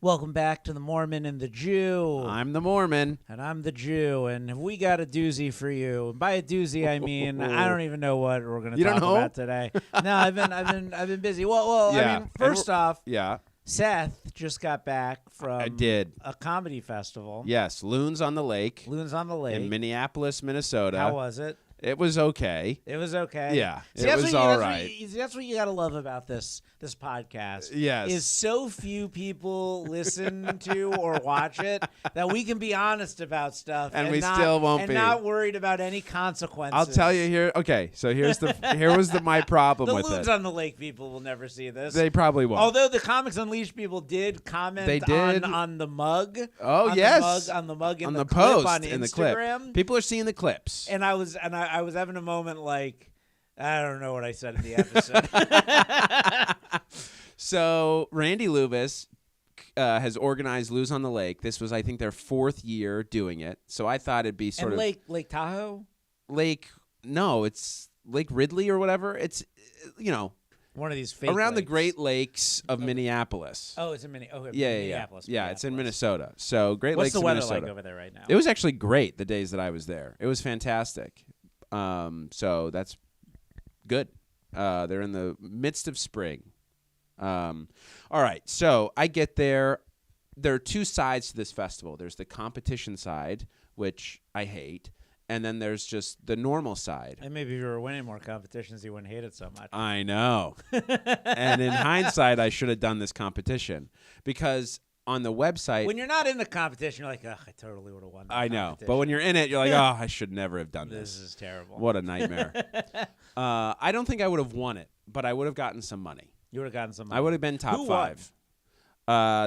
Welcome back to the Mormon and the Jew. I'm the Mormon. And I'm the Jew, and we got a doozy for you. And by a doozy, I mean I don't even know what we're going to talk about today. No, I've been busy. Well, yeah. I mean, first off, yeah, Seth just got back from a comedy festival. Yes, Loons on the Lake. Loons on the Lake in Minneapolis, Minnesota. How was it? It was okay. It was okay. Yeah, it was all right. That's what you got to love about this podcast. Yes. Is so few people listen to or watch it that we can be honest about stuff. And we still won't be. And not worried about any consequences. I'll tell you here. Okay, so here was my problem with it. The Loons on the Lake people will never see this. They probably won't. Although the Comics Unleashed people did comment on the mug. Oh, yes. On the mug in on the post clip on in Instagram. The clip. People are seeing the clips. And I was having a moment like, I don't know what I said in the episode. So Randy Lubis has organized Lose on the Lake. This was, I think, their 4th year doing it. So I thought it'd be sort of Lake Tahoe. No, it's Lake Ridley or whatever. It's one of these fake around lakes. the Great Lakes of Minneapolis. Oh, it's in Minneapolis. Yeah, it's in Minnesota. So Great Lakes in Minnesota. What's the weather like over there right now? It was actually great the days that I was there. It was fantastic. So that's good. They're in the midst of spring. All right, so I get there. There are 2 sides to this festival. There's the competition side, which I hate, and then there's just the normal side. And maybe if you were winning more competitions, you wouldn't hate it so much. I know. And in hindsight, I should have done this competition because on the website, when you're not in the competition, you're like, ugh, I totally would have won. I know, but when you're in it, you're like, oh, I should never have done this. This is terrible. What a nightmare. I don't think I would have won it, but I would have gotten some money. You would have gotten some money. I would have been top 5.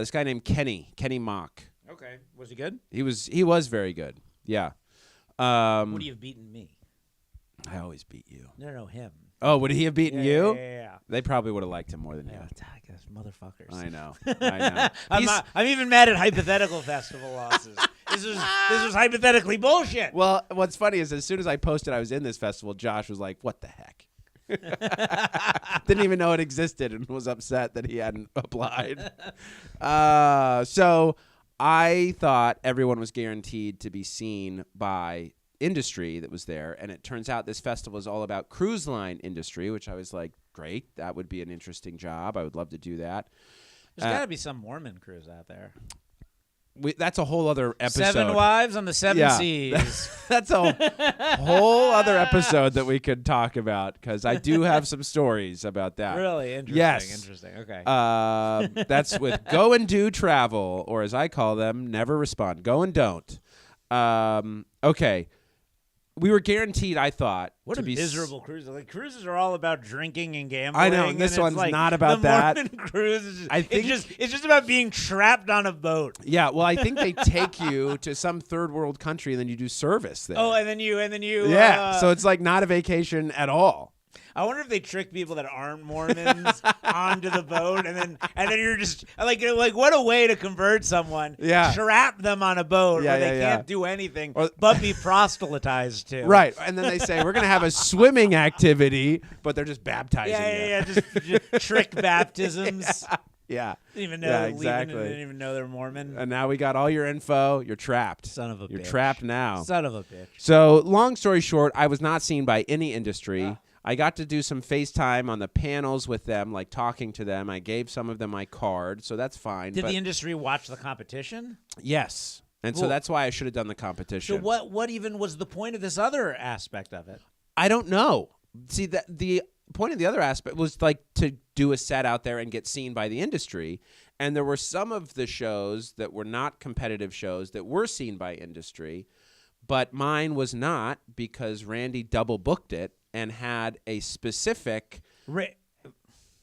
This guy named Kenny Mock. Okay. Was he good? He was very good. Yeah. Would he have beaten me? I always beat you. No, him. Oh, would he have beaten you? Yeah. They probably would have liked him more than you. I guess motherfuckers. I know. I'm even mad at hypothetical festival losses. This was hypothetically bullshit. Well, what's funny is as soon as I posted I was in this festival, Josh was like, "What the heck?" Didn't even know it existed and was upset that he hadn't applied. So I thought everyone was guaranteed to be seen by industry that was there, and it turns out this festival is all about cruise line industry, which I was like, great, that would be an interesting job. I would love to do that. There's got to be some Mormon cruise out there. That's a whole other episode. 7 wives on the 7 seas. That's a whole other episode that we could talk about because I do have some stories about that. Really interesting. Yes. Interesting. Okay. That's with Go and Do Travel, or as I call them, Never Respond. Go and Don't. Okay. We were guaranteed, I thought, what to a be miserable cruise. Like, cruises are all about drinking and gambling. I know, and this one's like, not about the that. Mormon cruise is just, I think it's just about being trapped on a boat. Yeah, well, I think they take you to some third world country and then you do service there. Oh, and then you. Yeah, so it's like not a vacation at all. I wonder if they trick people that aren't Mormons onto the boat, and then you're just like what a way to convert someone. Yeah, trap them on a boat where they can't do anything but be proselytized to. Right, and then they say we're gonna have a swimming activity, but they're just baptizing you. Yeah, just trick baptisms. Yeah. Didn't even know exactly. Didn't even know they're Mormon. And now we got all your info. You're trapped. Son of a bitch. You're trapped now. Son of a bitch. So, long story short, I was not seen by any industry. I got to do some FaceTime on the panels with them, like talking to them. I gave some of them my card, so that's fine. Did the industry watch the competition? Yes. And so that's why I should have done the competition. So what even was the point of this other aspect of it? I don't know. See, the point of the other aspect was like to do a set out there and get seen by the industry. And there were some of the shows that were not competitive shows that were seen by industry, but mine was not because Randy double booked it and had a specific Randy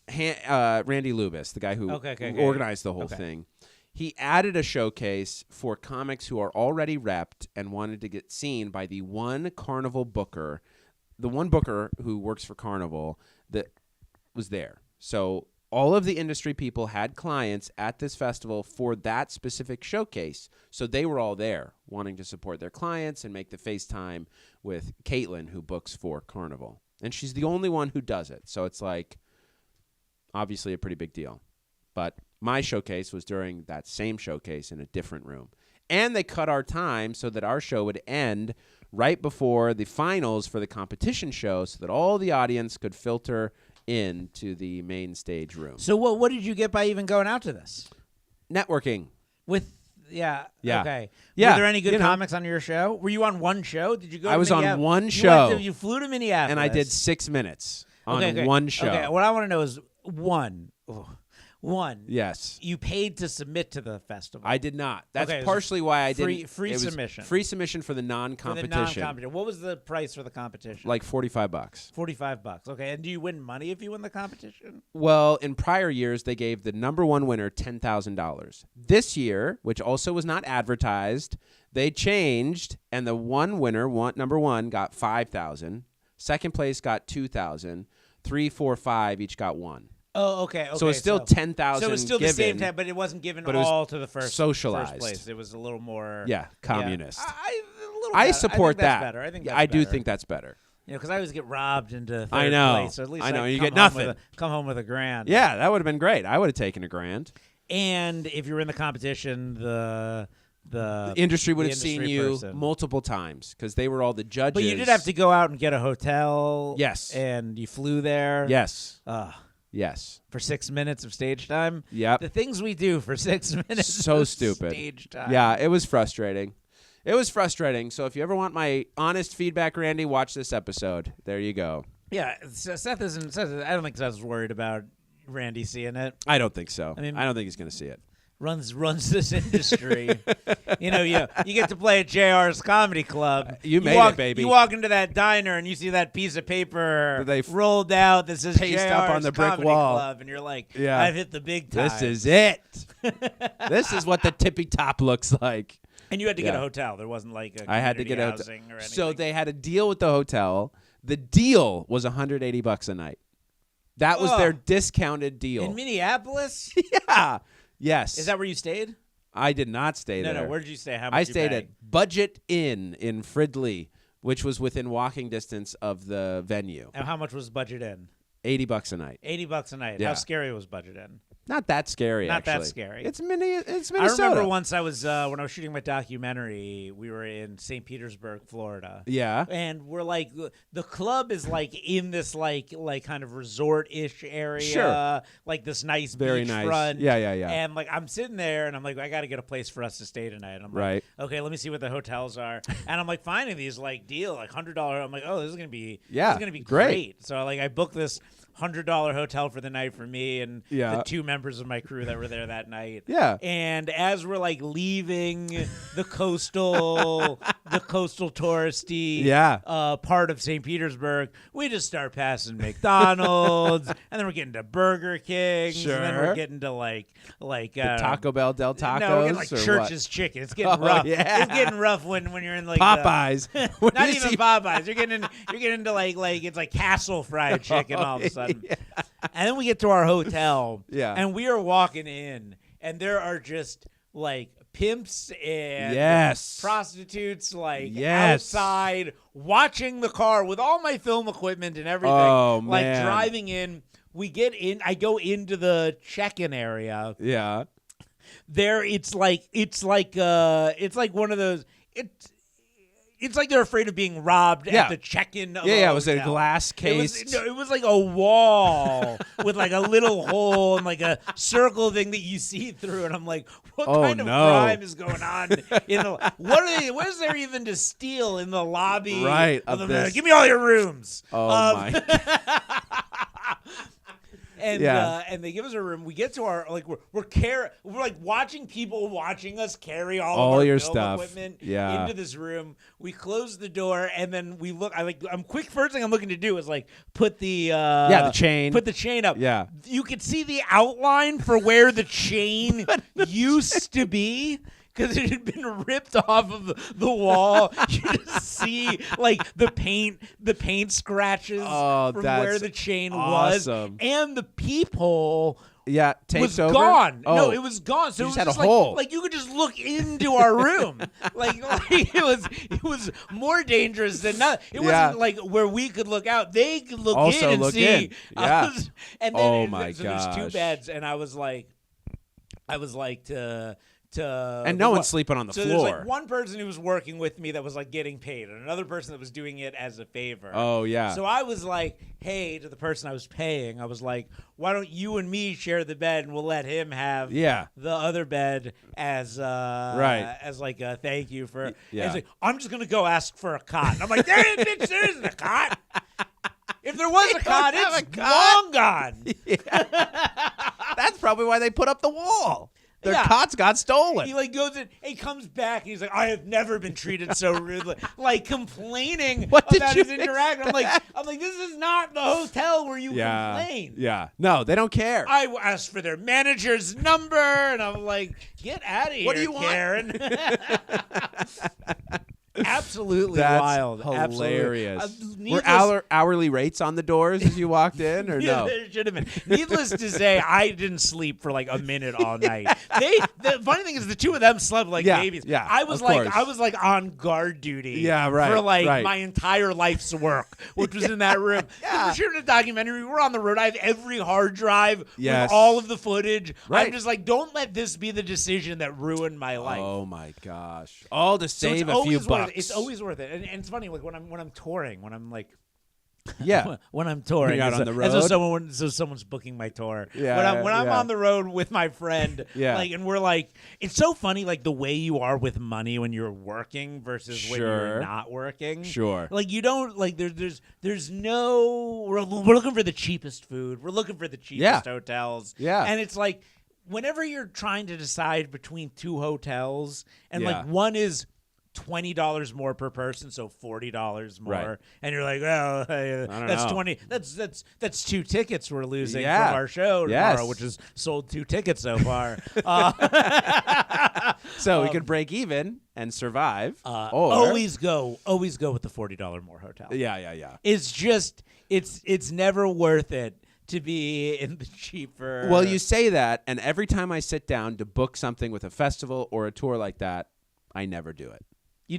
Lubis, the guy who organized the whole thing. He added a showcase for comics who are already repped and wanted to get seen by the one Carnival booker, the one booker who works for Carnival that was there. So all of the industry people had clients at this festival for that specific showcase. So they were all there wanting to support their clients and make the FaceTime with Caitlin, who books for Carnival. And she's the only one who does it. So it's like obviously a pretty big deal. But my showcase was during that same showcase in a different room. And they cut our time so that our show would end right before the finals for the competition show so that all the audience could filter into the main stage room. So what did you get by even going out to this? Networking. Yeah. Okay. Yeah. Were there any good comics on your show? Were you on one show? Did you go? I was on one show. You flew to Minneapolis, and I did 6 minutes on one show. Okay. What I want to know is one. Yes. You paid to submit to the festival. I did not. That's partially why I didn't. Free submission. Free submission for the non-competition. What was the price for the competition? Like $45. $45. Okay. And do you win money if you win the competition? Well, in prior years, they gave the number one winner $10,000. This year, which also was not advertised, they changed, and the one winner, number one, got $5,000. Second place got $2,000. 3, 4, 5 each got $1,000. Oh, okay. So it's still $10,000. So it's still given, the same time, but it wasn't given all to the first place. It was a little more communist. I support that. Better. I think I do think that's better. Because I always get robbed into third I know. place. So at least I know. You come get nothing. Come home with $1,000. Yeah, that would have been great. I would have taken $1,000. And if you were in the competition, the industry would have seen you multiple times because they were all the judges. But you did have to go out and get a hotel. Yes. And you flew there. Yes. Yes. For 6 minutes of stage time? Yep. The things we do for 6 minutes so of stupid. Stage time. Yeah, it was frustrating. So if you ever want my honest feedback, Randy, watch this episode. There you go. Yeah, Seth isn't. I don't think Seth's worried about Randy seeing it. I don't think so. I mean, I don't think he's going to see it. Runs this industry. you get to play at JR's Comedy Club. You made it, baby. You walk into that diner and you see that piece of paper rolled out that says paste JR's up on the brick Comedy wall. Club, and you're like, I've hit the big time. This is it. This is what the tippy top looks like. And you had to get a hotel. There wasn't like a I had to get a housing or anything. So they had a deal with the hotel. The deal was $180 a night. That was their discounted deal. In Minneapolis? Yeah. Yes. Is that where you stayed? I did not stay there. No, where did you stay? How much I stayed at Budget Inn in Fridley, which was within walking distance of the venue. And how much was Budget Inn? $80 a night. $80 a night. Yeah. How scary was Budget Inn? Not that scary, Not actually. that scary. It's Minnesota. I remember once I was when I was shooting my documentary, we were in St. Petersburg, Florida. Yeah. And we're like, the club is like in this like kind of resort-ish area. Sure. Like this nice Very beach nice. front. Yeah. And like I'm sitting there and I'm like, I got to get a place for us to stay tonight. And I'm like, okay, let me see what the hotels are. And I'm like finding these like deal, like $100. I'm like, oh, this is going to be great. So like I booked this $100 hotel for the night for me and the 2 members of my crew that were there that night. Yeah. And as we're like leaving the coastal touristy part of St. Petersburg, we just start passing McDonald's and then we're getting to Burger King. Sure. And then we're getting to like Taco Bell Del Tacos. No, we're getting like Church's Chicken. It's getting rough. Yeah. It's getting rough when you're in like Popeyes. Not even Popeyes. You're getting into like it's like Castle Fried Chicken all of a sudden. Yeah. And then we get to our hotel. And we are walking in, and there are just like pimps and prostitutes outside watching the car with all my film equipment and everything. Oh, like man. driving in. We get in. I go into the check-in area. Yeah. There, it's like one of those. It's like they're afraid of being robbed at the check-in. It was a glass case. It was like a wall with like a little hole and like a circle thing that you see through. And I'm like, what kind of crime is going on? What is there even to steal in the lobby? Right. Give me all your rooms. Oh, my God. And they give us a room. We get to our we're like watching people watching us carry all of our your film stuff equipment into this room. We close the door and then we look. I'm quick. First thing I'm looking to do is like put the chain. Put the chain up. Yeah, you could see the outline for where the chain used to be. Because it had been ripped off of the wall. You just see like the paint scratches from where the chain was. And the peephole was over? Gone. Oh. No, it was gone. So you it was just had just a hole. Like you could just look into our room. like it was more dangerous than nothing. It wasn't like where we could look out. They could look in and see. Yeah. And then my so there's 2 gosh. beds, and I was like, I was like and no one's sleeping on the floor. There's like one person who was working with me that was like getting paid, and another person that was doing it as a favor. Oh yeah. So I was like, hey, to the person I was paying, I was like, why don't you and me share the bed, and we'll let him have the other bed as as like a thank you for. Yeah. And he's like, I'm just gonna go ask for a cot. And I'm like, there isn't a cot. If there was a cot, it's long gone. That's probably why they put up the wall. Their cots got stolen. He like goes in, he comes back, and he's like, I have never been treated so rudely. Like complaining about his interaction. I'm like, this is not the hotel where you complain. Yeah. No, they don't care. I asked for their manager's number, and I'm like, get out of here, what do you Karen. Absolutely That's wild. Hilarious. Were hourly rates on the doors as you walked in, or no? There should have been. Needless to say, I didn't sleep for like a minute all night. The funny thing is, the two of them slept like babies. Yeah, I was like on guard duty. Yeah, right. For like my entire life's work, which was in that room. We're shooting a documentary. We're on the road. I have every hard drive with all of the footage. Right. I'm just like, don't let this be the decision that ruined my life. Oh my gosh! All to save a few bucks. It's always worth it, and it's funny. Like when I'm touring, when I'm like, when I'm touring, out on the road, so someone's booking my tour. Yeah, when I'm on the road with my friend, like, and we're like, it's so funny, like the way you are with money when you're working versus when you're not working. Sure, like you don't like there's no we're looking for the cheapest food, we're looking for the cheapest hotels, and it's like whenever you're trying to decide between two hotels, and like one is $20 more per person, so $40 more, and you're like, well, that's know. 20. That's 2 tickets we're losing from our show tomorrow, which has sold 2 tickets so far. So we could break even and survive. Or always go with the $40 more hotel. Yeah. It's just it's never worth it to be in the cheaper. Well, you say that, and every time I sit down to book something with a festival or a tour like that, I never do it.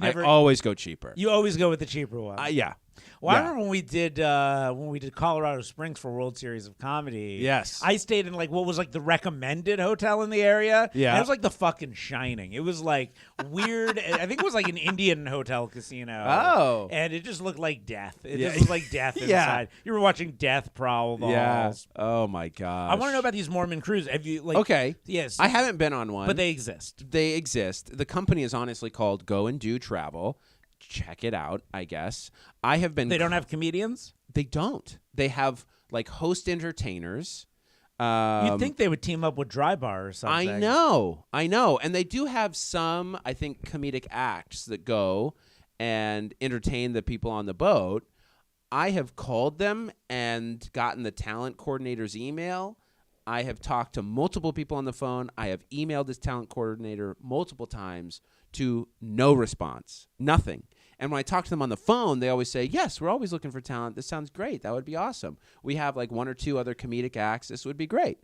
I always go cheaper. You always go with the cheaper one. Yeah. Well, I remember when we did Colorado Springs for World Series of Comedy. Yes. I stayed in like what was like the recommended hotel in the area. Yeah. And it was like the fucking Shining. It was like weird. I think it was like an Indian hotel casino. Oh. And it just looked like death. It just was like death inside. You were watching death prowl the halls. Oh my gosh. I want to know about these Mormon cruises. Have you Okay. Yes. I haven't been on one. But they exist. They exist. The company is honestly called Go and Do Travel. Check it out, I guess. I have been. They don't have comedians? They don't. They have like host entertainers. You'd think they would team up with Dry Bar or something. I know. And they do have some, I think, comedic acts that go and entertain the people on the boat. I have called them and gotten the talent coordinator's email. I have talked to multiple people on the phone. I have emailed this talent coordinator multiple times to no response, nothing. And when I talk to them on the phone, they always say, yes, we're always looking for talent. This sounds great. That would be awesome. We have like 1 or 2 other comedic acts. This would be great.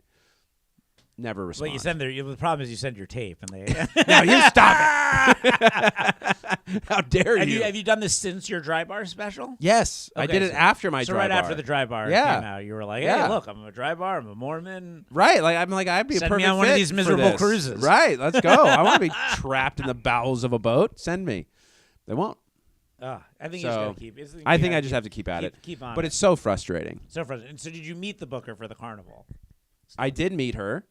Never respond. But the problem is you send your tape and they. No, you stop it. How dare you? Have you done this since your Dry Bar special? Yes. Okay, I did it after my Dry Bar. So right after the Dry Bar came out, you were like, hey, look, I'm a Dry Bar. I'm a Mormon. Right. I'd be a perfect fit. Send me on one of these miserable cruises. Right. Let's go. I want to be trapped in the bowels of a boat. Send me. They won't. I think you just got to keep. I think I just have to keep at it. Keep on. But it's so frustrating. So frustrating. So did you meet the booker for the carnival? I did meet her.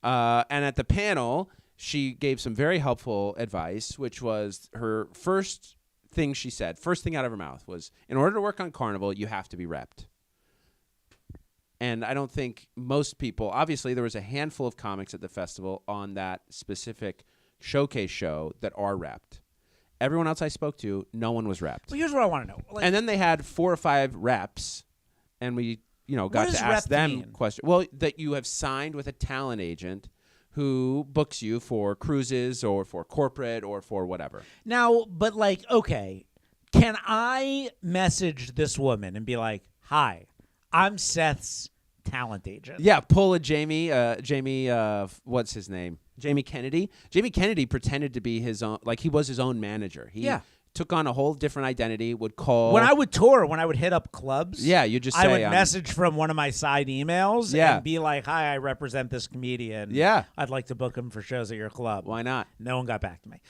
And at the panel, she gave some very helpful advice, which was her first thing she said, first thing out of her mouth was, in order to work on Carnival, you have to be repped. And I don't think most people, obviously there was a handful of comics at the festival on that specific showcase show that are repped. Everyone else I spoke to, no one was repped. Well, here's what I want to know. And then they had 4 or 5 reps, and we got to ask them questions. Well, that you have signed with a talent agent who books you for cruises or for corporate or for whatever. Now, but okay, can I message this woman and be like, hi, I'm Seth's talent agent? Yeah, pull a Jamie, what's his name? Jamie Kennedy. Jamie Kennedy pretended to be his own, like he was his own manager. took on a whole different identity, would call. When I would tour, when I would hit up clubs, you just say, I would message from one of my side emails and be like, "Hi, I represent this comedian. Yeah. I'd like to book him for shows at your club." Why not? No one got back to me.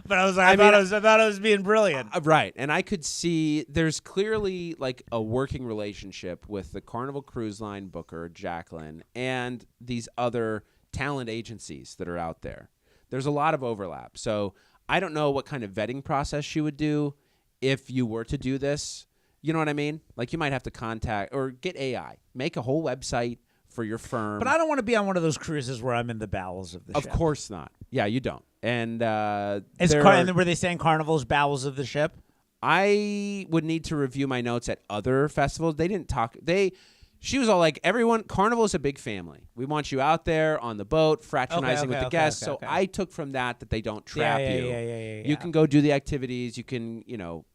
But I was like, I thought I was being brilliant. Right. And I could see there's clearly like a working relationship with the Carnival Cruise Line booker, Jacqueline, and these other talent agencies that are out there. There's a lot of overlap. So I don't know what kind of vetting process she would do if you were to do this. You know what I mean? Like you might have to contact or get AI, make a whole website for your firm. But I don't want to be on one of those cruises where I'm in the bowels of the ship. Of course not. Yeah, you don't. And and were they saying Carnival's bowels of the ship? I would need to review my notes at other festivals. They didn't talk. She was all like, everyone, Carnival is a big family. We want you out there on the boat, fraternizing with the guests. So I took from that they don't trap you. Yeah. You can go do the activities. You can,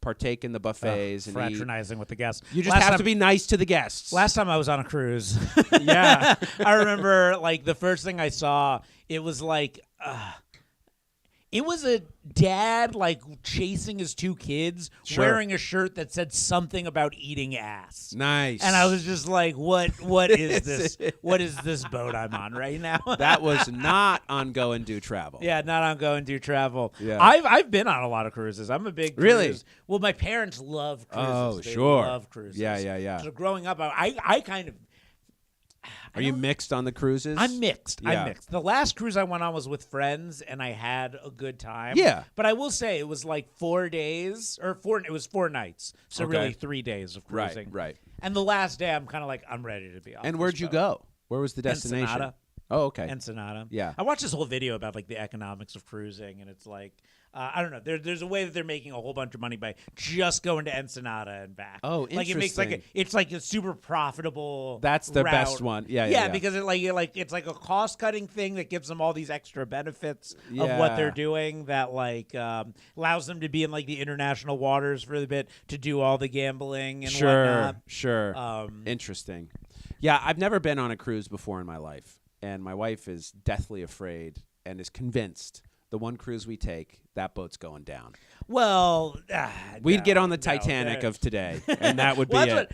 partake in the buffets. And fraternizing with the guests. You just have to be nice to the guests. Last time I was on a cruise. Yeah. I remember, like, the first thing I saw, it was like... it was a dad, like, chasing his two kids, wearing a shirt that said something about eating ass. Nice. And I was just like, what is this? What is this boat I'm on right now? That was not on Go and Do Travel. Yeah, not on Go and Do Travel. Yeah. I've been on a lot of cruises. I'm a big cruise. Really? Well, my parents love cruises. Oh, they sure. love cruises. Yeah. So growing up, I kind of... Are you mixed on the cruises? I'm mixed. Yeah. I'm mixed. The last cruise I went on was with friends, and I had a good time. Yeah. But I will say it was like 4 days, it was 4 nights. So Okay. really 3 days of cruising. Right. And the last day, I'm kind of like, I'm ready to be off. And where'd you go? Where was the destination? Ensenada. Oh, okay. Ensenada. Yeah. I watched this whole video about like the economics of cruising, and it's like, I don't know. There's a way that they're making a whole bunch of money by just going to Ensenada and back. Oh, Like it makes it's like a super profitable. That's the route. best one. Yeah. Because it's like a cost cutting thing that gives them all these extra benefits of what they're doing that like allows them to be in like the international waters for a bit to do all the gambling and whatnot. Sure. Interesting. Yeah, I've never been on a cruise before in my life, and my wife is deathly afraid and is convinced the one cruise we take, that boat's going down. Well, we'd get on the Titanic of today, and that would be it.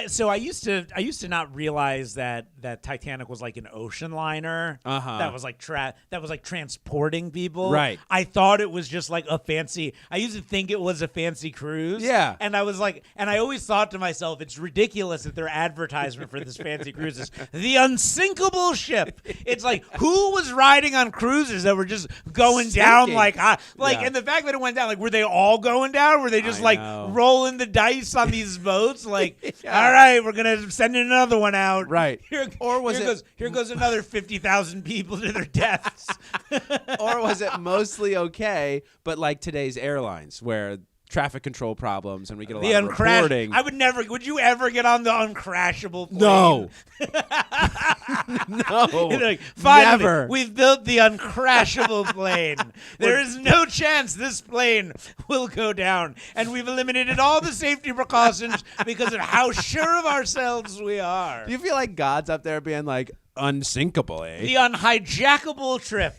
So I used to not realize that Titanic was like an ocean liner that was like transporting people. Right. I thought it was just like a fancy. I used to think it was a fancy cruise. Yeah. And I was like, and I always thought to myself, it's ridiculous that their advertisement for this fancy cruise is the unsinkable ship. It's like, who was riding on cruises that were just going down like, and the fact that it went down, like, were they all going down? Were they just rolling the dice on these boats? Like, all right, we're gonna send another one out. Right. Here goes another 50,000 people to their deaths. Or was it mostly okay, but like today's airlines where traffic control problems and we get a lot of reporting. Would you ever get on the uncrashable plane? No. No. Like, finally, never. We've built the uncrashable plane. There is no chance this plane will go down. And we've eliminated all the safety precautions because of how sure of ourselves we are. Do you feel like God's up there being like, unsinkable, eh? The unhijackable trip.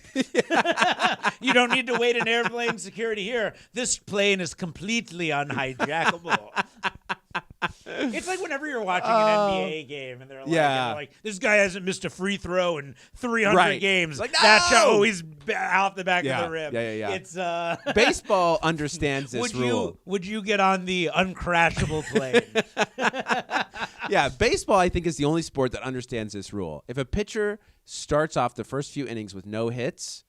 You don't need to wait in airplane security here. This plane is completely unhijackable. It's like whenever you're watching an NBA game and they're like, this guy hasn't missed a free throw in 300 games. Like, that shot always out the back of the rim. Yeah. It's baseball understands this rule. Would you get on the uncrashable plane? Yeah, baseball I think is the only sport that understands this rule. If a pitcher starts off the first few innings with no hits,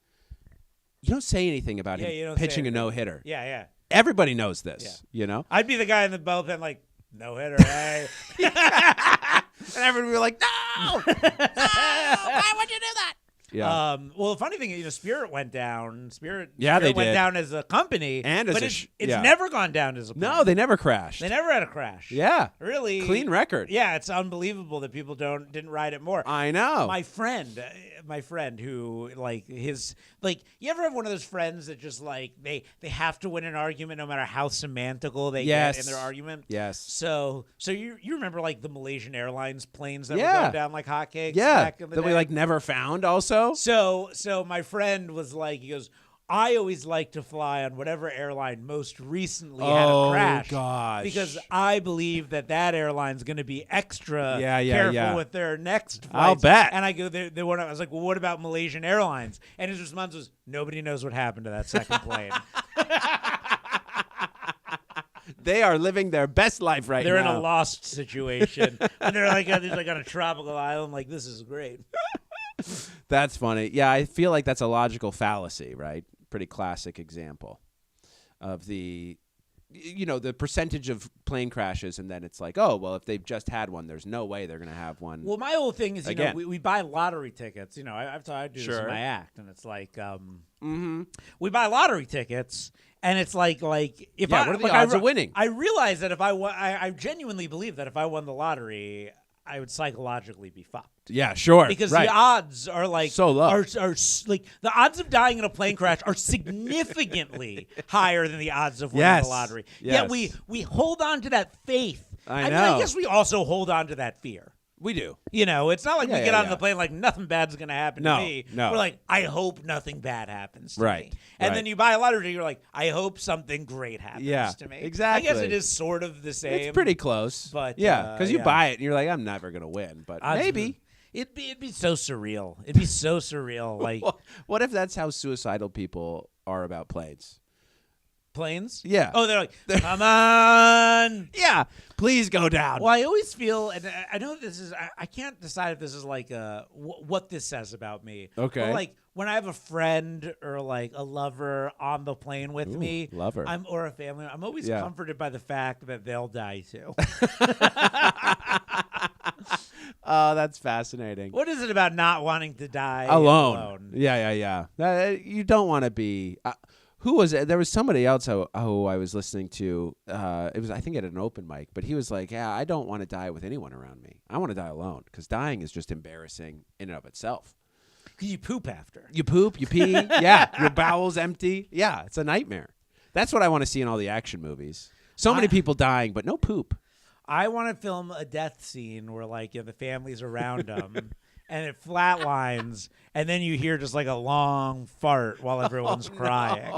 you don't say anything about him pitching a no-hitter. Yeah. Everybody knows this, you know? I'd be the guy in the bullpen like, no-hitter, hey. And everybody would be like, no! Why would you do that? Yeah. Well, the funny thing, Spirit went down. Spirit they went did. down as a company, and but it's never gone down as a plane. No, they never crashed. They never had a crash. Yeah. Really clean record. Yeah, it's unbelievable that people didn't ride it more. I know. My friend who you ever have one of those friends that just like they have to win an argument no matter how semantical they get in their argument? Yes. So you remember like the Malaysian Airlines planes that were going down like hotcakes back in the day? That we like never found also? So my friend was like, he goes, I always like to fly on whatever airline most recently had a crash. Oh, gosh. Because I believe that airline's going to be extra careful with their next flights. I'll bet. And I go, I was like, well, what about Malaysian Airlines? And his response was, nobody knows what happened to that second plane. They are living their best life right now. They're in a lost situation. And they're like on a tropical island. Like, this is great. That's funny. Yeah, I feel like that's a logical fallacy, right? Pretty classic example of the percentage of plane crashes, and then it's like, oh, well, if they've just had one, there's no way they're going to have one. Well, my whole thing is, we buy lottery tickets. I do this in my act, and it's like, we buy lottery tickets, and it's like if what are the odds of winning? I realize that if I genuinely believe that if I won the lottery, I would psychologically be fucked. Yeah, sure. Because the odds are like so low. Are like the odds of dying in a plane crash are significantly higher than the odds of winning the lottery. Yes. Yet we hold on to that faith. I know. I guess we also hold on to that fear. We do. It's not like we get on the plane like nothing bad's going to happen to me. No. We're like, I hope nothing bad happens to me. And then you buy a lottery, you're like, I hope something great happens to me. Exactly. I guess it is sort of the same. It's pretty close. But because you buy it and you're like, I'm never going to win, but maybe. It'd be so surreal. It'd be so surreal. Like, what if that's how suicidal people are about planes? Planes? Yeah. Oh, they're like, come on. Yeah. Please go down. Well, I always feel, and I know this is, I can't decide if this is like what this says about me. Okay. But like when I have a friend or like a lover on the plane with me, or a family, I'm always comforted by the fact that they'll die too. Oh, that's fascinating. What is it about not wanting to die alone? Yeah. You don't want to be. Who was it? There was somebody else who I was listening to. It was, I think, at an open mic, but he was like, "Yeah, I don't want to die with anyone around me. I want to die alone because dying is just embarrassing in and of itself. Because you poop after. You poop, you pee. Yeah, your bowels empty. Yeah, it's a nightmare. That's what I want to see in all the action movies. So many people dying, but no poop. I want to film a death scene where like the family's around them. And it flatlines, and then you hear just like a long fart while everyone's crying,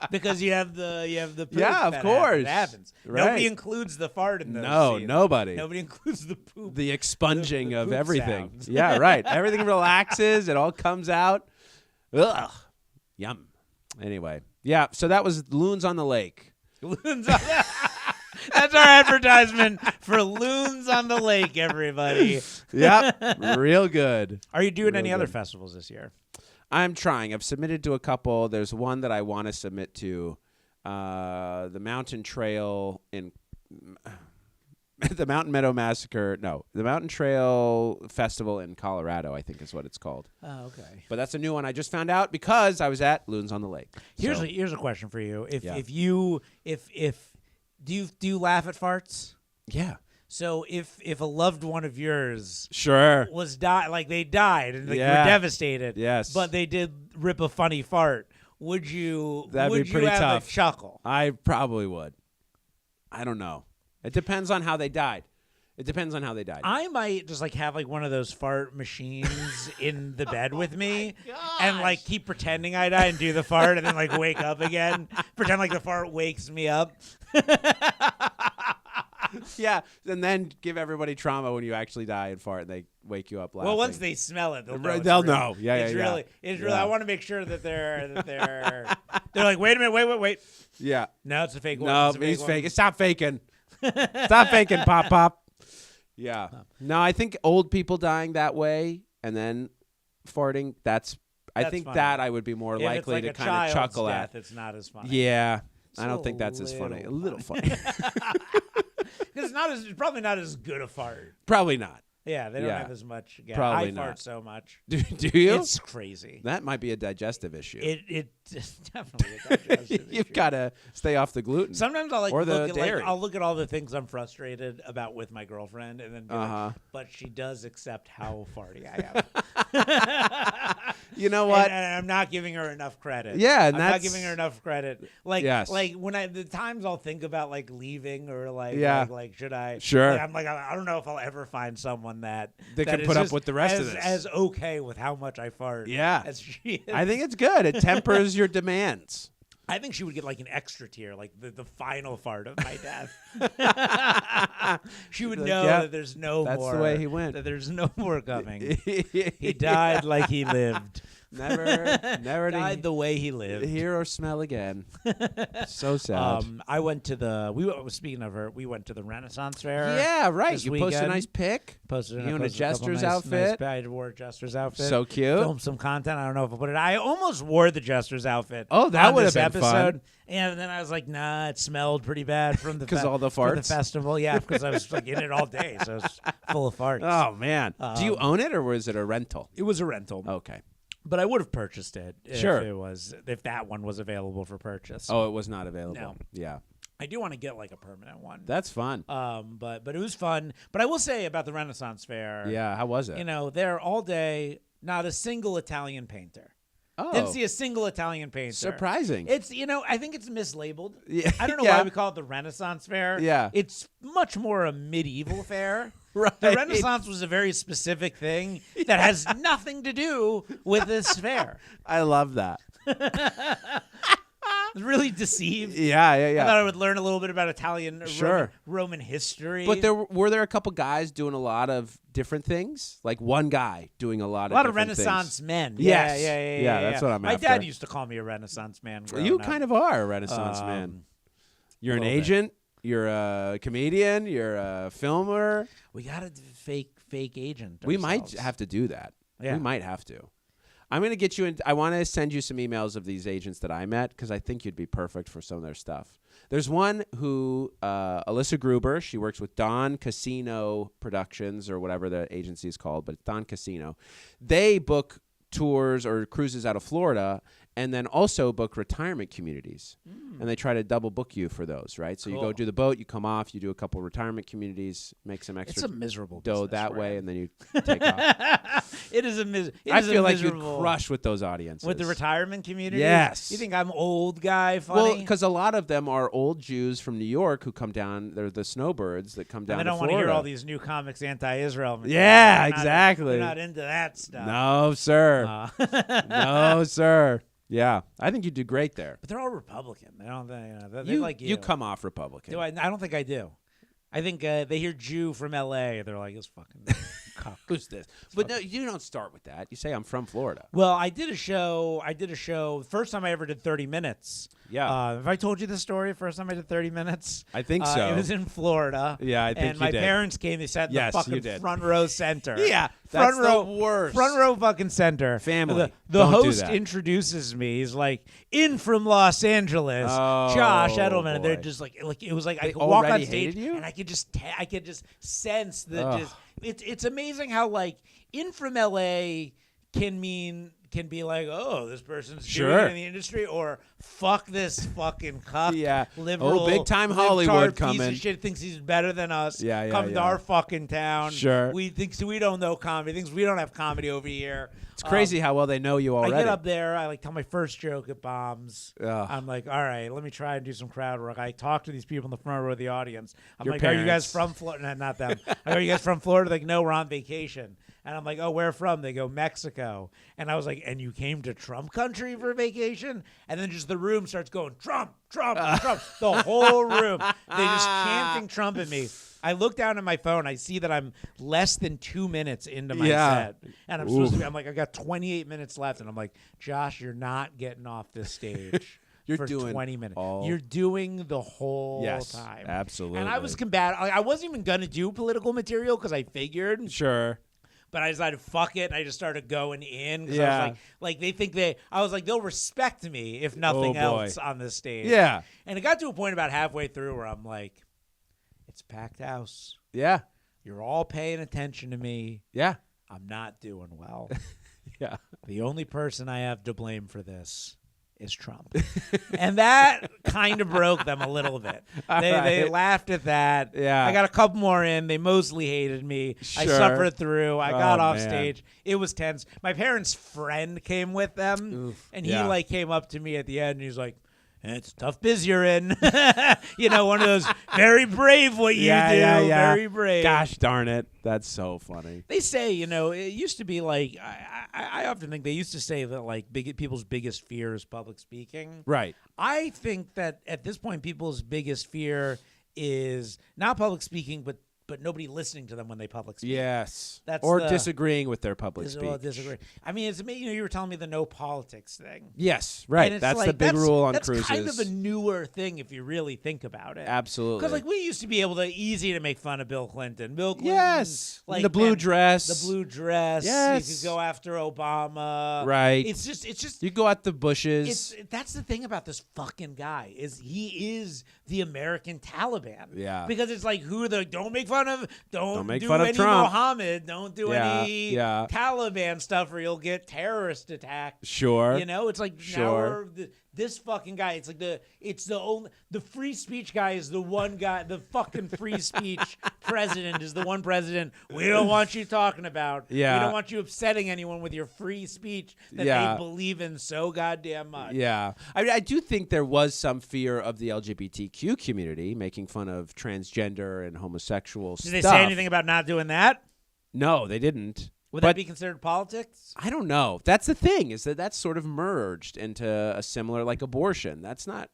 because you have the poop of course that happens. Right. Nobody includes the fart in those scenes. Nobody includes the poop, the expunging the of poop everything. Sounds. Yeah, right. Everything relaxes. It all comes out. Ugh, yum. Anyway, yeah. So that was Loons on the Lake. Loons on the That's our advertisement for Loons on the Lake, everybody. Yep, real good. Are you doing any other festivals this year? I'm trying. I've submitted to a couple. There's one that I want to submit to, the Mountain Trail in the Mountain Meadow Massacre. No, the Mountain Trail Festival in Colorado, I think is what it's called. Oh, okay. But that's a new one I just found out because I was at Loons on the Lake. Here's a question for you. Do you laugh at farts? Yeah. So if a loved one of yours was they died and were devastated, yes, but they did rip a funny fart, would you That'd be pretty have tough. a chuckle? I probably would. I don't know. It depends on how they died. I might just have one of those fart machines in the bed with me and keep pretending I die and do the fart and then wake up again. Pretend the fart wakes me up. Yeah, and then give everybody trauma when you actually die and fart and they wake you up laughing. Well, once they smell it, they'll know. They'll know. Yeah, it's really. I want to make sure that they're like, wait a minute, wait. Yeah. No, it's a fake one. No, he's fake. Stop faking. Stop faking, Pop. Yeah. No, I think old people dying that way and then farting, I think funny. That I would be more likely to kind of chuckle death, at. It's not as funny. Yeah. I don't think that's as funny. A little funny. Because it's probably not as good a fart. Probably not. Yeah, they don't have as much. Yeah, probably I not. Fart so much. Do you? It's crazy. That might be a digestive issue. It's definitely a digestive issue. You've got to stay off the gluten. Sometimes I'll or the dairy. I'll look at all the things I'm frustrated about with my girlfriend, and then be like, but she does accept how farty I am. You know what? And I'm not giving her enough credit. Yeah, and I'm not giving her enough credit. When the times I'll think about leaving or should I? Sure. I'm I don't know if I'll ever find someone one that can put up with the rest of this. As okay with how much I fart. Yeah. As she is. I think it's good. It tempers your demands. I think she would get like an extra tier, like the final fart of my death. She would know that there's no more. That's the way he went. That there's no more coming. He died like he lived. Never died the way he lived. Hear or smell again. So sad. I went to speaking of her, we went to the Renaissance Fair. Yeah, right. You weekend. posted a nice pic. Posted you in a jester's outfit. I wore a jester's outfit. So cute. Filmed some content. I don't know if I put it. I almost wore the jester's outfit. Oh, that would have been episode. Fun. And then I was like, nah, it smelled pretty bad from the all the farts. The festival. Yeah, because I was like in it all day, so it was full of farts. Oh man, do you own it or was it a rental? It was a rental. Okay. But I would have purchased it sure. if that one was available for purchase. Oh, it was not available. No. Yeah. I do want to get like a permanent one. That's fun. But it was fun. But I will say about the Renaissance Fair. Yeah, how was it? You know, there all day, not a single Italian painter. Oh. Didn't see a single Italian painter. Surprising. It's, I think it's mislabeled. Yeah. I don't know why we call it the Renaissance Fair. Yeah. It's much more a medieval fair. Right. The Renaissance was a very specific thing that has nothing to do with this fair. I love that. I was really deceived. Yeah. I thought I would learn a little bit about Italian Roman history. But were there a couple guys doing a lot of different things? Like one guy doing a lot of Renaissance men. Yes. Yeah, that's what I'm after. My dad used to call me a Renaissance man. You kind of are a Renaissance man. You're an agent. You're a comedian. You're a filmer. We got a fake agent. We might have to do that. Yeah. We might have to. I'm going to get you in. I want to send you some emails of these agents that I met because I think you'd be perfect for some of their stuff. There's one who, Alyssa Gruber, she works with Don Casino Productions or whatever the agency is called, but it's Don Casino. They book tours or cruises out of Florida and then also book retirement communities. And they try to double book you for those, right? So you go do the boat, you come off, you do a couple retirement communities, make some extra it's a miserable dough that way, and then you take off. It is a I feel like you'd crush with those audiences. With the retirement community? Yes. You think I'm old guy funny? Well, because a lot of them are old Jews from New York who come down. They're the snowbirds that come down and they to don't Florida. want to hear all these new comics anti-Israel. Yeah, exactly. They're not into that stuff. No, sir. No, sir. Yeah, I think you do great there. But they're all Republican. They don't. They like you. You come off Republican. Do I don't think I do. I think they hear Jew from L.A. They're like, "This fucking cock." Who's this? But no, you don't start with that. You say I'm from Florida. Well, I did a show. First time I ever did 30 minutes. Yeah. Have I told you the story? First time I did 30 minutes. I think so. It was in Florida. Yeah, I think and my parents came. They sat in the fucking front row center. Yeah, front that's row, the worst. Front row fucking center. Family. The host introduces me. He's like, in from Los Angeles, Josh Edelman. And they're just like it was like I could walk on stage and I could just sense the it's amazing how like in from LA can be like, oh, this person's doing it in the industry, or fuck this fucking cuck, liberal, big time Hollywood piece coming. of shit thinks he's better than us. Come to yeah. our fucking town. Sure, we don't know comedy. Thinks we don't have comedy over here. It's crazy how well they know you already. I get up there, I like tell my first joke, it bombs. I'm like, all right, let me try and do some crowd work. I talk to these people in the front row of the audience. I'm like, parents. are you guys from Florida? Not them. Are you guys from Florida? Like, no, we're on vacation. And I'm like, oh, where from? They go, Mexico. And I was like, and you came to Trump country for vacation? And then just the room starts going, Trump, Trump, Trump. The whole room. They just chanting Trump at me. I look down at my phone. I see that I'm less than 2 minutes into my set. And I'm supposed to be, I'm like, I got 28 minutes left. And I'm like, Josh, you're not getting off this stage. You're for doing 20 minutes. You're doing the whole time. Absolutely. And I was combative. I wasn't even going to do political material because I figured. Sure. But I decided, fuck it, and I just started going in. I was like, they think I was like, they'll respect me if nothing else on this stage. Yeah. And it got to a point about halfway through where I'm like, it's a packed house. Yeah. You're all paying attention to me. Yeah. I'm not doing well. Yeah. The only person I have to blame for this is Trump. And that kind of broke them a little bit. They laughed at that. Yeah. I got a couple more in. They mostly hated me. Sure. I suffered through. I got off man. stage. It was tense. My parents' friend came with them, and he came up to me at the end, and he's like, it's a tough biz you're in. One of those very brave what you do. Very brave. Gosh darn it. That's so funny. They say, it used to be like, I often think they used to say that like people's biggest fear is public speaking. Right. I think that at this point, people's biggest fear is not public speaking, but nobody listening to them when they public speak. Yes. That's disagreeing with their public speech. Disagree. I mean, it's you were telling me the no politics thing. Yes, right. That's like, the big rule on cruises. That's kind of a newer thing if you really think about it. Absolutely. Because like we used to be able to easy to make fun of Bill Clinton. Yes. Like the blue dress. The blue dress. Yes. You could go after Obama. Right. It's just you go at the bushes. That's the thing about this fucking guy is he is the American Taliban. Yeah. Because it's like don't make fun of don't make do fun of any Trump. Don't do any Taliban stuff or you'll get terrorist attacked. Sure. It's like now this fucking guy. It's like the free speech guy is the one guy. The fucking free speech president is the one president we don't want you talking about. Yeah. We don't want you upsetting anyone with your free speech that they believe in so goddamn much. Yeah. I do think there was some fear of the LGBTQ community making fun of transgender and homosexual stuff. Did they say anything about not doing that? No, they didn't. Would that be considered politics? I don't know. That's the thing, is that's sort of merged into a similar, like abortion. That's not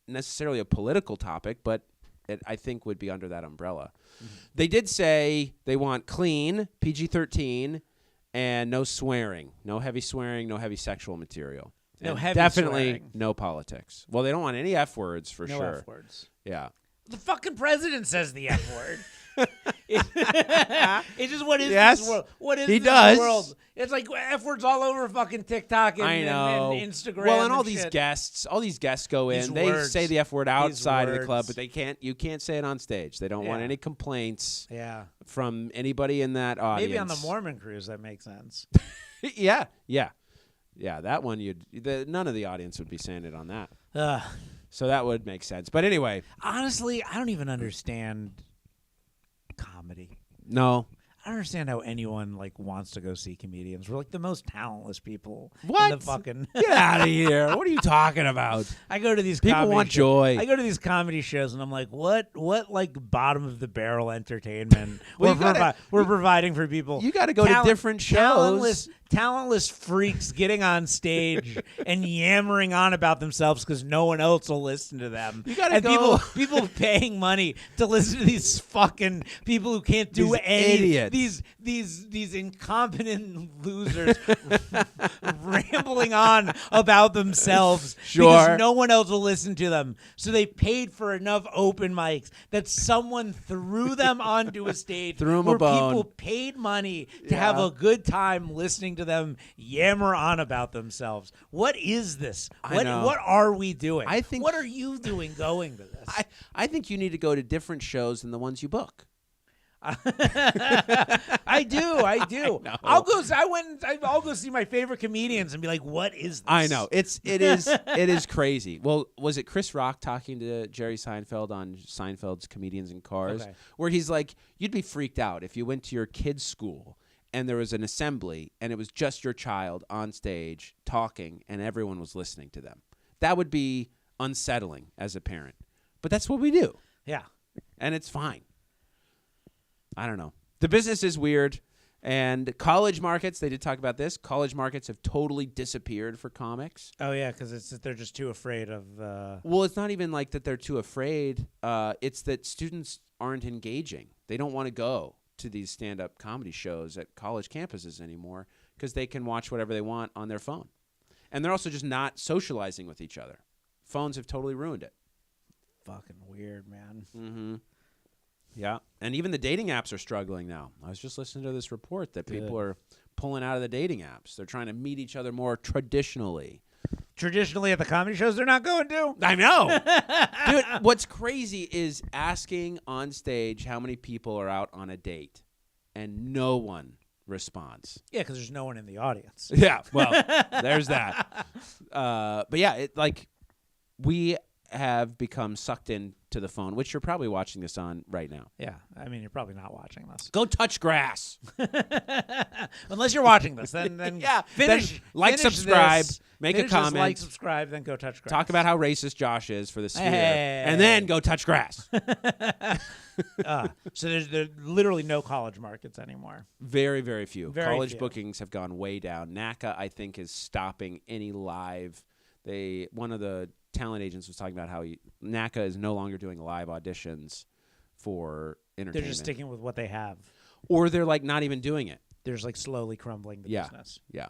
necessarily a political topic, but it, I think, would be under that umbrella. Mm-hmm. They did say they want clean, PG-13, and no swearing. No heavy swearing, no heavy sexual material. No heavy definitely swearing. No politics. Well, they don't want any F words for sure. No F words. Yeah. The fucking president says the F word. It's just what is this world? What is this world? It's like F words all over fucking TikTok and Instagram. Well, and all these guests go in. They say the F word outside of the club, but you can't say it on stage. They don't want any complaints from anybody in that audience. Maybe on the Mormon cruise that makes sense. Yeah, that one none of the audience would be saying it on that. So that would make sense. But anyway, honestly, I don't even understand comedy. No. I don't understand how anyone wants to go see comedians. We're the most talentless people in the fucking Get out of here. What are you talking about? I go to these people want joy. I go to these comedy shows and I'm like, what bottom of the barrel entertainment we're providing for people. You got to go to different shows. Talentless freaks getting on stage and yammering on about themselves because no one else will listen to them. You gotta go. People paying money to listen to these fucking people who can't do anything. These incompetent losers rambling on about themselves because no one else will listen to them. So they paid for enough open mics that someone threw them onto a stage where people paid money to have a good time listening to them yammer on about themselves. What is this? What are we doing? What are you doing going to this? I think you need to go to different shows than the ones you book. I do. I'll go see my favorite comedians and be like, what is this? I know. It is crazy. Well, was it Chris Rock talking to Jerry Seinfeld on Seinfeld's Comedians in Cars, where he's like, you'd be freaked out if you went to your kid's school and there was an assembly and it was just your child on stage talking and everyone was listening to them. That would be unsettling as a parent. But that's what we do. Yeah. And it's fine. I don't know. The business is weird. And college markets, they did talk about this. College markets have totally disappeared for comics. Oh, yeah, because they're just too afraid of... Well, it's not even like that they're too afraid. It's that students aren't engaging. They don't want to go to these stand-up comedy shows at college campuses anymore because they can watch whatever they want on their phone. And they're also just not socializing with each other. Phones have totally ruined it. Fucking weird, man. Mm-hmm. Yeah. And even the dating apps are struggling now. I was just listening to this report that people are pulling out of the dating apps. They're trying to meet each other more traditionally. Traditionally at the comedy shows they're not going to? I know. Dude, what's crazy is asking on stage how many people are out on a date, and no one responds. Yeah, because there's no one in the audience. Yeah, well, there's that. But yeah, we have become sucked into the phone, which you're probably watching this on right now. Yeah, I mean, you're probably not watching this. Go touch grass. Unless you're watching this, then yeah, finish, like, finish subscribe, this, make finish a comment, this, like, subscribe, then go touch grass. Talk about how racist Josh is for the sphere, Hey. and then go touch grass. So there's literally no college markets anymore. Very, very few. Very College few. bookings have gone way down. NACA, I think, is stopping any live. One of the talent agents was talking about how NACA is no longer doing live auditions for entertainment. They're just sticking with what they have. Or they're like not even doing it. They're just like slowly crumbling the business. Yeah.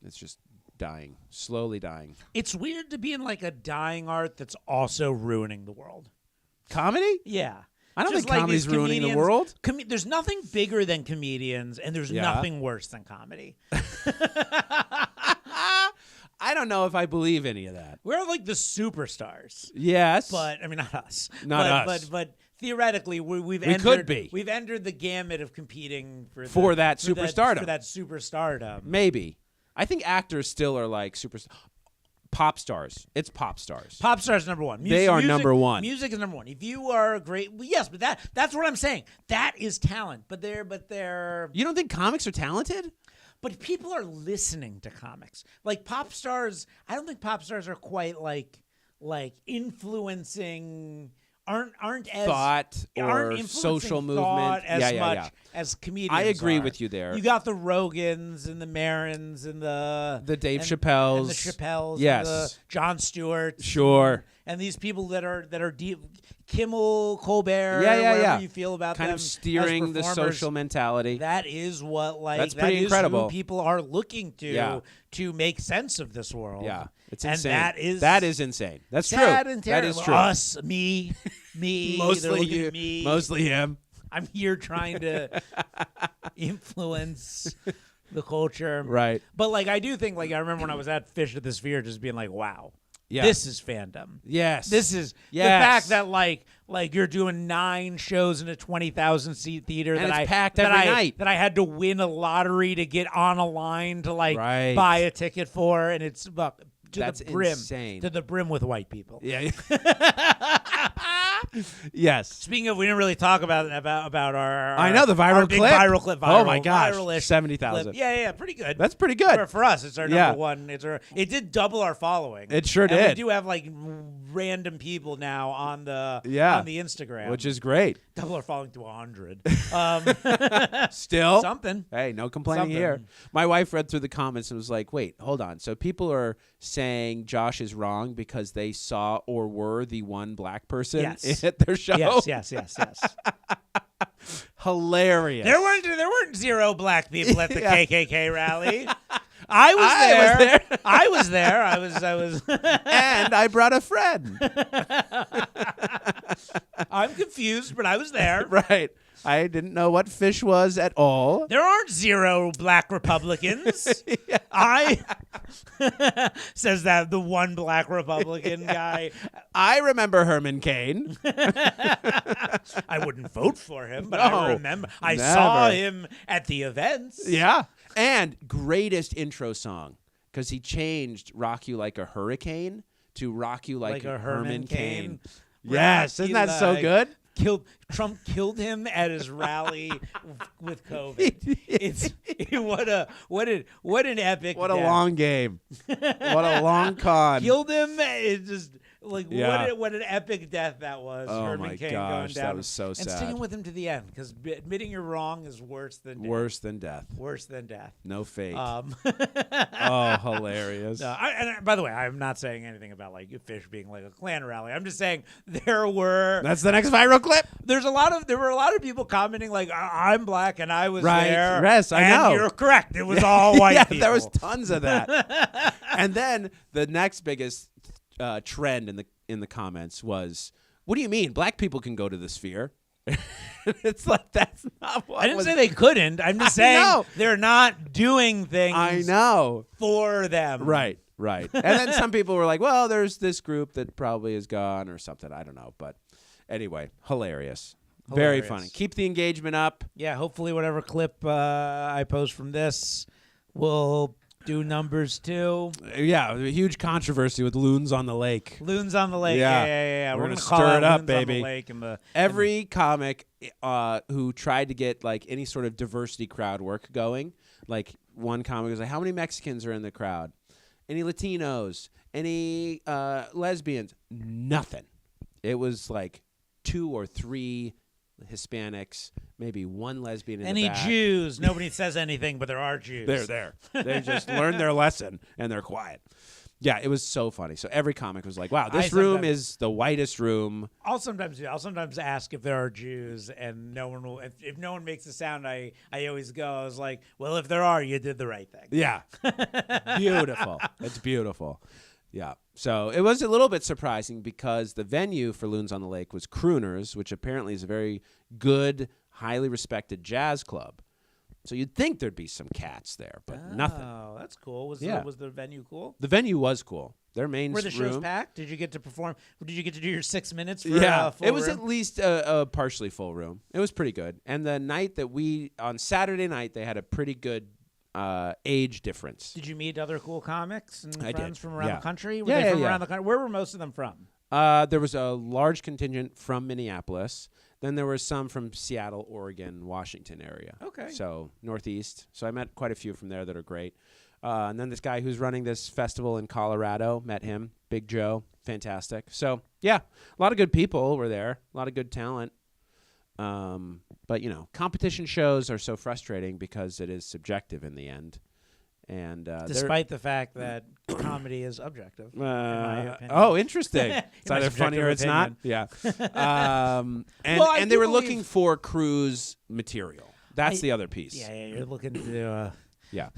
It's just dying, slowly dying. It's weird to be in like a dying art that's also ruining the world. Comedy? Yeah. I don't think comedy's ruining the world. There's nothing bigger than comedians, and there's nothing worse than comedy. I don't know if I believe any of that. We're like the superstars. Yes. But, I mean, not us. Not us. But theoretically, we could be. We've entered the gamut of competing for that superstardom. For that superstardom. Maybe. I think actors still are like pop stars. It's pop stars. Pop stars number one. They are number one. Music is number one. If you are great, yes, but that's what I'm saying. That is talent. But they're. You don't think comics are talented? But people are listening to comics. Like pop stars, I don't think pop stars are quite like influencing. Aren't as thought or social movement as much as comedians. I agree are. with you there. You got the Rogans and the Marins and the Dave Chappelles, and the Chappelles, yes, and the Jon Stewart, sure, and these people that are deep. Kimmel, Colbert, wherever you feel about kind them of steering the social mentality. That is what that's pretty incredible. Who people are looking to make sense of this world. Yeah, it's insane. And that is insane. That's true. And that is true. Us, me, mostly you, me. Mostly him. I'm here trying to influence the culture, right? But like, I do think, like, I remember when I was at Fish at the Sphere, just being like, wow. Yeah. This is fandom. Yes. This is the fact that like you're doing 9 shows in a 20,000 seat theater and that it's packed every night. That I had to win a lottery to get on a line to buy a ticket for, and it's that's the brim, insane. to the brim with white people. Yeah. Yes. Speaking of, we didn't really talk about our I know the viral big clip. Viral clip. Oh my gosh, viral-ish 70,000. Yeah, pretty good. That's pretty good for us. It's our number one. It did double our following. It sure and did. We do have like random people now on the Instagram, which is great. Double our following to 100. Still something. Hey, no complaining here. My wife read through the comments and was like, "Wait, hold on. So people are saying Josh is wrong because they saw or were the one black person at their show." Yes. Hilarious. There weren't 0 black people at the KKK rally. I was there. I was and I brought a friend. I'm confused, but I was there. Right. I didn't know what fish was at all. There aren't 0 black Republicans. Says that the one black Republican guy. I remember Herman Cain. I wouldn't vote for him, but I remember. I saw him at the events. Yeah. And greatest intro song, because he changed Rock You Like a Hurricane to Rock You Like a Herman Cain. Yes. Isn't that so good? Trump killed him at his rally with COVID. What an epic. What a long game. What a long con. Killed him. It's just like what an epic death that was. Oh Herman my Cain gosh, going down. that was so sad. And sticking with him to the end, because admitting you're wrong is worse than death. Worse than death. Worse than death. No fate. Oh, hilarious. And by the way, I'm not saying anything about like Fish being like a Klan rally. I'm just saying there were. That's the next viral clip. There were a lot of people commenting like, I'm black and I was there. Yes, I know. You're correct. It was all white people. There was tons of that. And then the next biggest trend in the comments was, what do you mean black people can go to the Sphere? It's like, that's not what I didn't say they couldn't. I'm just saying they're not doing things for them. Right. And then some people were like, well, there's this group that probably is gone or something. I don't know. But anyway, hilarious. Very funny. Keep the engagement up. Yeah, hopefully whatever clip I post from this will Do numbers too. Yeah, a huge controversy with Loons on the Lake. Loons on the Lake. Yeah. We're gonna stir it up, Loons baby. On the Lake and Every comic who tried to get like any sort of diversity crowd work going, like one comic was like, "How many Mexicans are in the crowd? Any Latinos? Any lesbians? Nothing." It was like 2 or 3 Hispanics, maybe 1 lesbian in the back. Any Jews? Nobody says anything, but there are Jews. They're there. They just learned their lesson, and they're quiet. Yeah, it was so funny. So every comic was like, wow, this room is the whitest room. I'll sometimes ask if there are Jews, and no one will. If no one makes a sound, I always go. I was like, well, if there are, you did the right thing. Yeah. Beautiful. It's beautiful. Yeah. So it was a little bit surprising because the venue for Loons on the Lake was Crooners, which apparently is a very good, highly respected jazz club. So you'd think there'd be some cats there, but nothing. Oh, that's cool. Was the venue cool? The venue was cool. Their main room. Were the shows packed? Did you get to perform? Did you get to do your 6 minutes for full it was room? At least a partially full room. It was pretty good. And the night that on Saturday night, they had a pretty good age difference. Did you meet other cool comics and I friends did. from around the country? Were they they from around the country? Where were most of them from? There was a large contingent from Minneapolis. Then there were some from Seattle, Oregon, Washington area. Okay. So Northeast. So I met quite a few from there that are great. And then this guy who's running this festival in Colorado, met him, Big Joe, fantastic. So, yeah, a lot of good people were there, a lot of good talent. But, competition shows are so frustrating because it is subjective in the end. And despite the fact that comedy is objective. In my opinion. Oh, interesting. It's either funny or it's not. Yeah. And they were looking for cruise material. That's the other piece. Yeah, you're looking to... Yeah.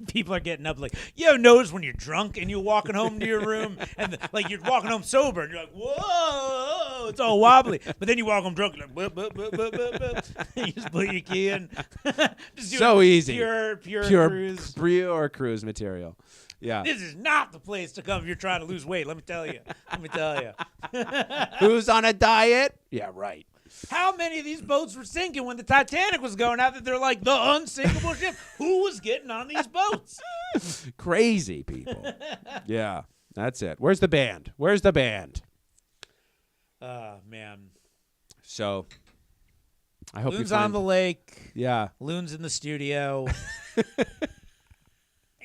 People are getting up like, you ever notice when you're drunk and you're walking home to your room and you're walking home sober and you're like, whoa, it's all wobbly. But then you walk home drunk and like, you just put your key in. Just so easy. Pure cruise. Pure cruise material. Yeah. This is not the place to come if you're trying to lose weight. Let me tell you. Who's on a diet? Yeah, right. How many of these boats were sinking when the Titanic was going out that they're like the unsinkable ship? Who was getting on these boats? Crazy people. Yeah, that's it. Where's the band? Man. So, I hope Loons you find... on the Lake. Yeah. Loons in the studio.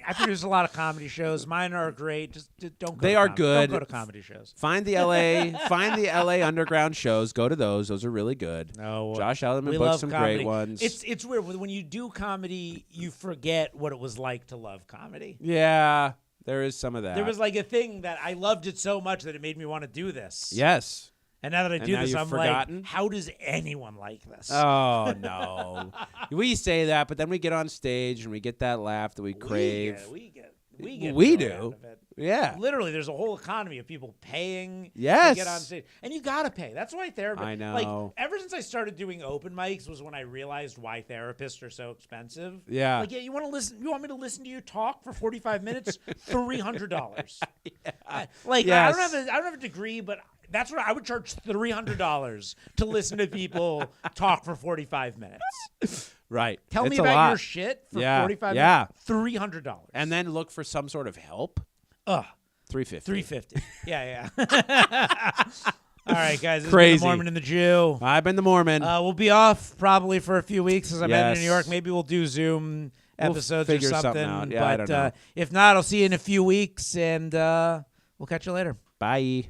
I produce a lot of comedy shows. Mine are great. Just don't go. They are good. Don't go to comedy shows. Find the LA underground shows. Go to those. Those are really good. No, Josh Ellerman booked some comedy. great ones. It's weird when you do comedy, you forget what it was like to love comedy. Yeah, there is some of that. There was like a thing that I loved it so much that it made me want to do this. Yes. And now that I do this, I'm forgotten? like, how does anyone like this? Oh, no. We say that, but then we get on stage and we get that laugh that we crave. We do. Yeah. Literally, there's a whole economy of people paying to get on stage. And you got to pay. That's why therapists. I know. Like, ever since I started doing open mics was when I realized why therapists are so expensive. Yeah. Like, you want to listen? You want me to listen to you talk for 45 minutes? $300. Yeah. Yes. I don't have a degree, but that's what I would charge $300 to listen to people talk for 45 minutes. Right. Tell me about your shit for 45 minutes. $300. And then look for some sort of help. $350. Yeah. All right, guys. This Crazy. has been the Mormon and the Jew. I've been the Mormon. We'll be off probably for a few weeks as I'm heading to New York. Maybe we'll do Zoom episodes or something. Out. Yeah, but I don't know. If not, I'll see you in a few weeks, and we'll catch you later. Bye.